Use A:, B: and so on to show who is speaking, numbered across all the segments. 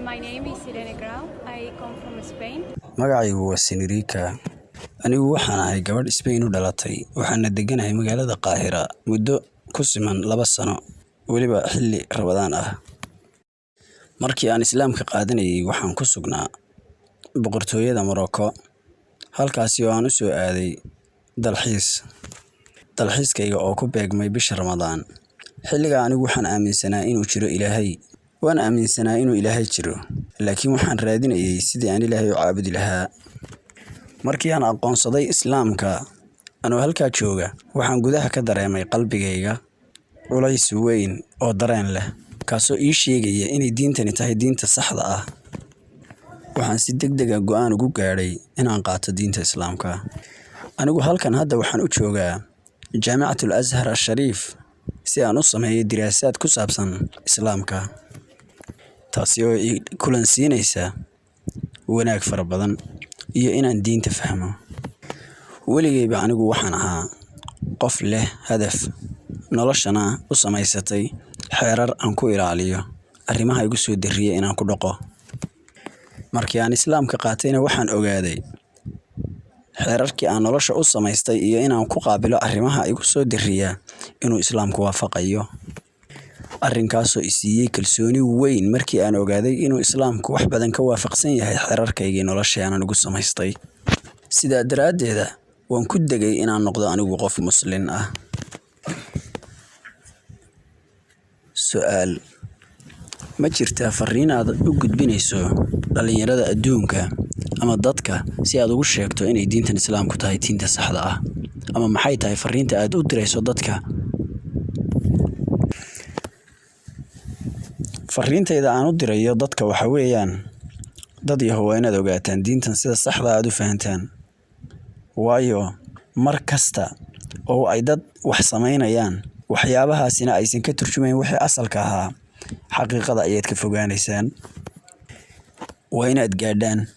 A: My name is Irene Grau. I come from Spain.
B: Magacaygu waa Sinirika. Anigu waxaan ahay gabadh Spain u dhalatay. Waxaana deganahay magaalada Qaahira muddo ku siman 2 sano, waliba xilli Ramadaan ah. Markii aan Islaamka qaadanayay waxaan ku sugnaa boqortooyada Morocco, halkaasi oo aan u soo aaday dalxiis. Dalxiiskayga oo ku beegmay bisha Ramadaan. Xilliga anigu waxaan aaminsanaa inuu jiro Ilaahay. Waan aaminsanaa inuu Ilaahay jiro, laakiin waxaan raadinayay sidii aan Ilaahay u caabudi lahaa. Markii aan aqoonsaday Islaamka anoo halkaa jooga, waxaan gudaha ka dareemay qalbigayga culays weyn oo dareen leh, kaasoo ii sheegaya inay diintani tahay diinta saxda ah. Waxaan si degdeg ah go'aan ugu gaadhay inaan qaato diinta Islaamka. Anigu halkan hadda waxaan u joogaa Jaamicatul Azhar Al-Sharif si aan u sameeyo diraasaad ku saabsan Islaamka, taasi oo ii kulansiinaysa wanaag fara badan iyo inaan diinta fahmo. Weligayba anigu waxaan ahaa qof leh hadaf, noloshana u samaysatay xeerar aan ku ilaaliyo arrimaha igu soo diriyay inaan ku dhaqo. Markii aan Islaamka qaatayna waxaan ogaaday xeerarkii aan nolosha u samaystay iyo inaan ku qaabilo arrimaha igu soo diriya inuu Islaamku waafaqayo. Arrinkaasoo i siiyay kalsooni weyn markii aan ogaaday inuu Islaamku wax badan ka waafaqsan yahay xeerarkaygii nolosha aan ugu samaystay. Sidaa daraaddeed waan ku degay inaan noqdo anigu qof Muslim ah. Su'aal: ma jirtaa fariin aad u gudbinayso dhalinyarada adduunka ama dadka si aad ugu sheegto inay diintan Islaamku tahay diinta saxda ah? Ama maxay tahay fariinta aad u dirayso dadka? Fariintayda aan u dirayo dadka waxa weeyaan dad yahow inaad ogaataan diintan sida saxda aad u fahantaan. Waayo mar kasta oo ay dad wax samaynayaan, waxyaabahaasina aysan ka turjumayn wixii asalka ahaa, xaqiiqada ayaad ka fogaanaysaan. Waa inaad gaadhaan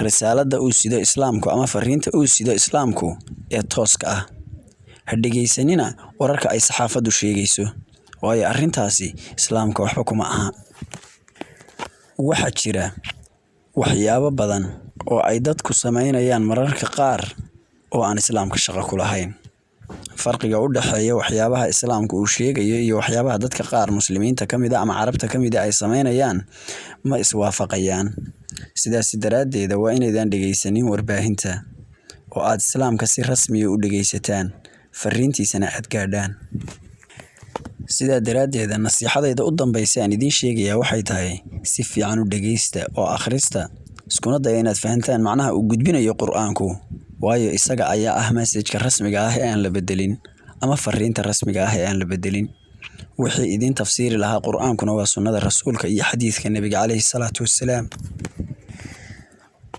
B: risaalada uu sido Islaamku ama fariinta uu sido Islaamku ee tooska ah. Ha dhegaysanina wararka ay saxaafadu sheegayso, waayo arrintaasi Islaamka waxba kuma aha. Waxaa jira waxyaabo badan oo ay dadku samaynayaan mararka qaar oo aan Islaamka shaqo ku lahayn. Farqiga u dhaxeeya waxyaabaha Islaamku uu sheegayo iyo waxyaabaha dadka qaar Muslimiinta ka mid ah ama Carabta ka mid ah ay samaynayaan ma iswaafaqayaan. Sidaas daraaddeed waa inaydaan dhegaysanin warbaahinta oo aad Islaamka si rasmi ah u dhegaysataan, fariintiisana aad gaadhaan. Sidaa daraaddeed nasiixadayda u dambaysa aan idiin sheegayaa waxay tahay si fiican u dhegaysta oo akhrista, iskuna daya inaad fahantaan macnaha uu gudbinayo Qur'aanku, waayo isaga ayaa ah message-ka rasmiga ah ee aan la bedelin ama fariinta rasmiga ah ee aan la bedelin. Wixii idin tafsiiri lahaa Qur'aankuna waa sunnada rasuulka iyo xadiidka Nabiga calayhi salaatu wassalaam.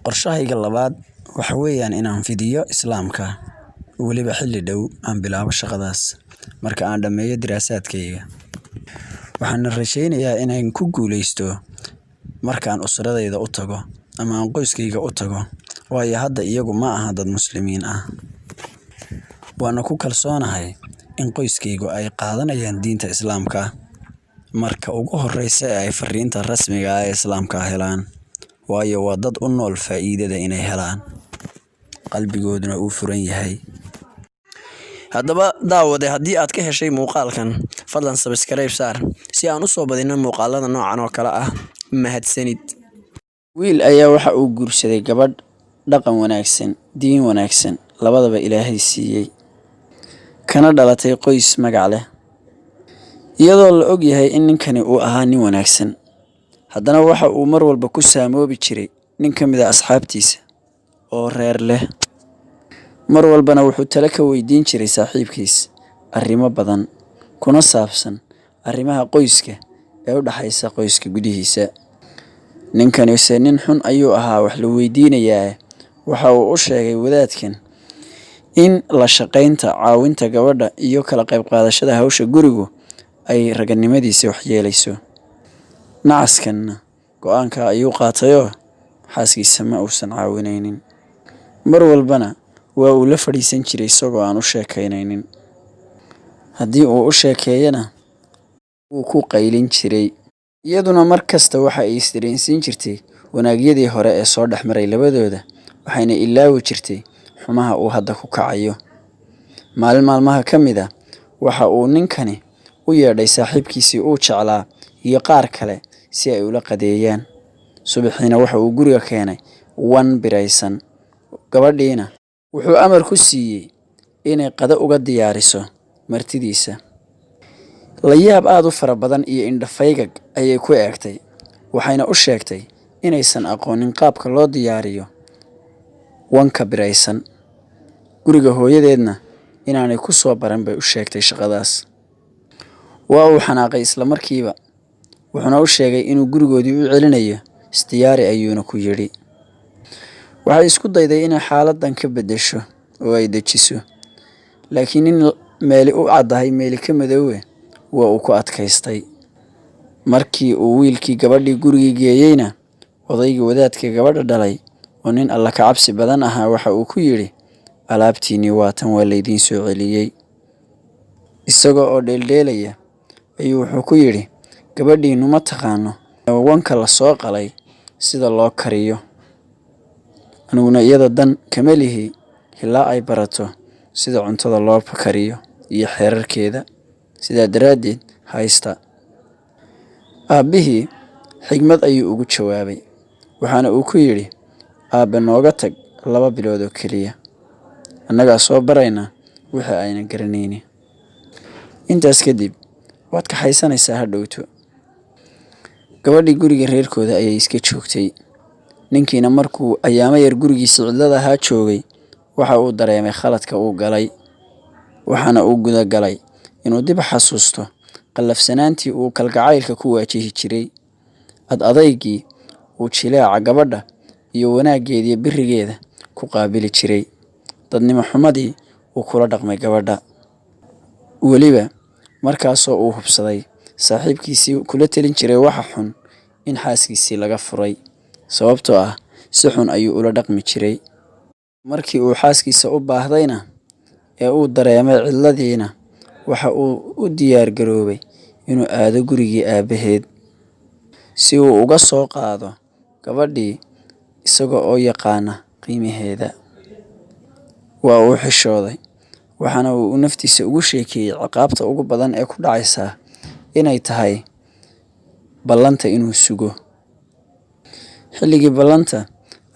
B: Qorshahayga labaad waxa weeyaan inaan fidiyo Islaamka, waliba xilli dhow aan bilaabo shaqadaas marka aan dhammeeyo diraasaadkayga. Waxaan rajaynayaa inaan ku guuleysto markaan usradayda u tago ama aan qoyskayga u tago, waayo hadda iyagu ma aha dad Muslimiin ah. Waana ku kalsoonahay in qoyskaygu ay qaadanayaan diinta Islaamka marka ugu horreysa ee ay fariinta rasmiga ah ee Islaamka helaan, waayo waa dad u nool faa'iidada inay helaan, qalbigooduna uu furan yahay. Haddaba daawade, haddii aad ka heshay muuqaalkan, fadlan subscribe saar si aan u soo badino muuqaalada noocan oo kale ah. Mahadsanid. Wiil ayaa waxa uu guursaday gabadh dhaqan wanaagsan, diin wanaagsan, labadaba Ilaahay siiyay, kana dhalatay qoys magac leh. Iyadoo la og yahay in ninkani uu ahaa nin wanaagsan, haddana waxa uu mar walba ku saamoobi jiray nin ka mid ah asxaabtiisa oo reer leh. Mar walbana wuxuu talo ka weydiin jiray saaxiibkiis arrimo badan kuna saabsan arrimaha qoyska ee u dhaxaysa qoyska gudihiisa. Ninkani se nin xun ayuu ahaa wax la weydiinayaa. Waxa uu u sheegay wadaadkan in la shaqaynta, caawinta gabadha iyo kala qayb qaadashada hawsha gurigu ay raganimadiisa wax yeelayso. Nacaskanna go'aanka ayuu qaatayoo xaaskiisa ma uusan caawinaynin. Mar walbana waa uu la fadhiisan jiray isagoo aan u sheekaynaynin. Haddii uu u sheekeeyana wuu ku qaylin jiray. iyaduna mar kasta waxa ay isdareensiin jirtay wanaagyadii hore ee soo dhex maray labadooda, waxayna ilaawi jirtay xumaha uu hadda ku kacayo. Maalin maalmaha ka mid ah waxa uu ninkani u yeedhay saaxiibkiisii uu jeclaa iyo qaar kale si ay ula qadeeyaan. Subaxiina waxa uu guriga keenay wan biraysan. Gabadhiina wuxuu amar ku siiyey inay qado uga diyaariso martidiisa. La yaab aad u fara badan iyo indhafaygag ayay ku eegtay, waxayna u sheegtay inaysan aqoonin qaabka loo diyaariyo wanka biraysan. Guriga hooyadeedna inaanay ku soo baran bay u sheegtay shaqadaas. Waa uu xanaaqay isla markiiba, wuxuuna u sheegay inuu gurigoodii u celinayo, isdiyaari ayuuna ku yidhi. Waxay isku dayday inay xaaladdan ka beddesho oo ay dejiso, laakiin nin meeli u caddahay meeli ka madoowe waa uu ku adkaystay. Markii uu wiilkii gabadhii gurigii geeyeyna, odaygii wadaadka gabadha dhalay oo nin alla ka cabsi badan ahaa waxa uu ku yidhi, alaabtiinnii waatan waa laydiin soo celiyey. Isagoo oo dheeldheelaya ayuu wuxuu ku yidhi, gabadhiinnu ma taqaano wanka la soo qalay sida loo kariyo. Aniguna iyada dan kama lihi ilaa ay barato sida cuntada loo kariyo iyo xeerarkeeda. Sidaa daraaddeed haysta. Aabbihii xigmad ayuu ugu jawaabay, waxaana uu ku yidhi, aabbe nooga tag 2 bilood oo keliya, annagaa soo barayna wixii aynan garanaynin. Intaas kadib waad kaxaysanaysaa hadhowto. Gabadhii guriga reerkooda ayay iska joogtay. Ninkiina markuu ayaamo yar gurigiisa cidlada ahaa joogay, waxa uu dareemay khaladka uu galay, waxaana uu guda galay inuu dib xasuusto qallafsanaantii uu kalgacaylka ku waajihi jiray, adaygii uu jileeca gabadha iyo wanaaggeediyo birigeeda ku qaabili jiray, dadnimo xumadii uu kula dhaqmay gabadha. Weliba markaasoo uu hubsaday saaxiibkiisii kula telin jiray waxa xun in xaaskiisii laga furay, sababtoo ah si xun ayuu ula dhaqmi jiray. Markii uu xaaskiisa u baahdayna ee uu dareemay cidladiina, waxa uu u diyaar garoobay inuu aado gurigii aabbaheed si uu uga soo qaado gabadhii isaga oo yaqaana qiimaheeda. Waa uu xishooday, waxaana uu naftiisa ugu sheekeeyey ciqaabta ugu badan ee ku dhacaysa inay tahay ballanta inuu sugo. Xilligii ballanta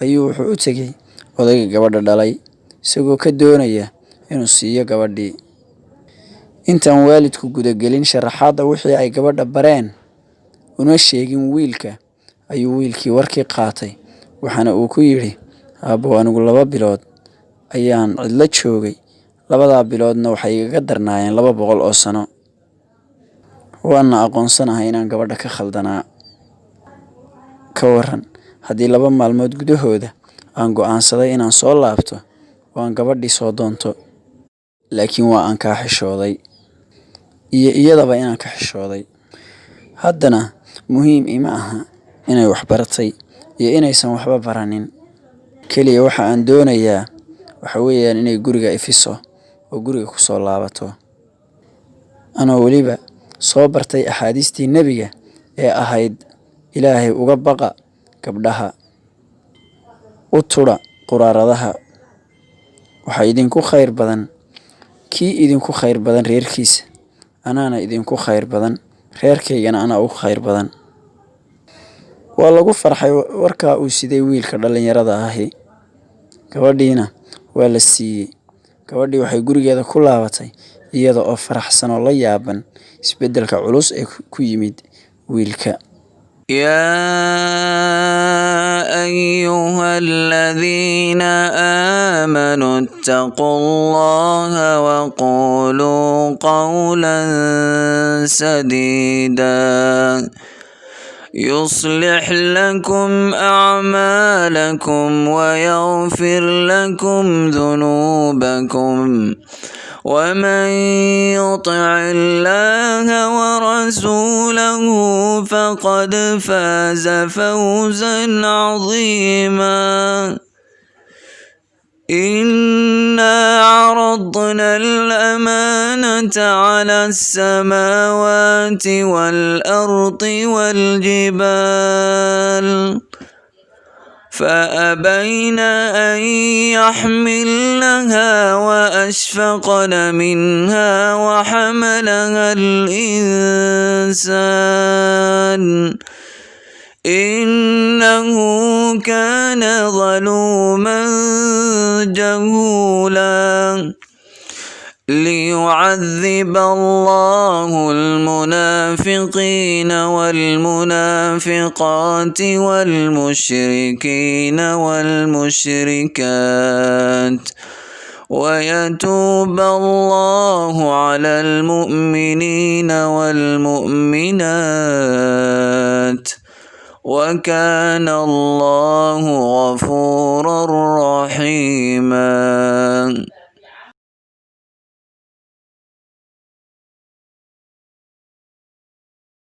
B: ayuu wuxuu u tegey odayga gabadha dhalay, isagoo ka doonaya inuu siiyo gabadhii. Intaan waalidku gudagelin sharaxaadda wixii ay gabadha bareen una sheegin wiilka, ayuu wiilkii warkii qaatay, waxaana uu ku yidhi, aabbo anigu 2 bilood ayaan cidlo joogay, 2daa biloodna waxay igaga darnaayeen 200 oo sano. Waana aqoonsanahay inaan gabadha ka khaldanaa. Ka waran haddii 2 maalmood gudahooda aan go'aansaday inaan soo laabto oo aan gabadhii soo doonto, laakiin waa aan kaa xishooday, iyo iyadaba inaan ka xishooday. Haddana muhiim ima aha inay wax baratay iyo inaysan waxba baranin. Keliya waxa aan doonayaa waxa weeyaan inay guriga ifiso oo guriga ku soo laabato, anoo weliba soo bartay axaadiistii nebiga ee ahayd, ilaahay uga baqa gabdhaha, u tudha quraaradaha, waxaa idinku khayr badan kii idinku khayr badan reerkiisa, anaana idinku khayr badan, reerkaygana anaa ugu khayr badan. Waa lagu farxay warkaa uu siday wiilka dhallinyarada ahi. Gabadhiina waa la siiyey. Gabadhii waxay gurigeeda ku laabatay iyada oo faraxsan oo la yaaban isbeddelka culus ee ku yimid wiilka.
C: يا أيها الذين آمنوا اتقوا الله وقولوا قولا سديدا يصلح لكم أعمالكم ويغفر لكم ذنوبكم ومن يطع الله ورسوله فقد فاز فوزا عظيما. إنا عرضنا الأمانة على السماوات والأرض والجبال فأبين أن يحملنها وأشفقن منها وحملها الإنسان إنه كان ظلوما جهولا ليعذب الله المنافقين والمنافقات والمشركين والمشركات ويتوب الله على المؤمنين والمؤمنات وكان الله غفورا رحيما.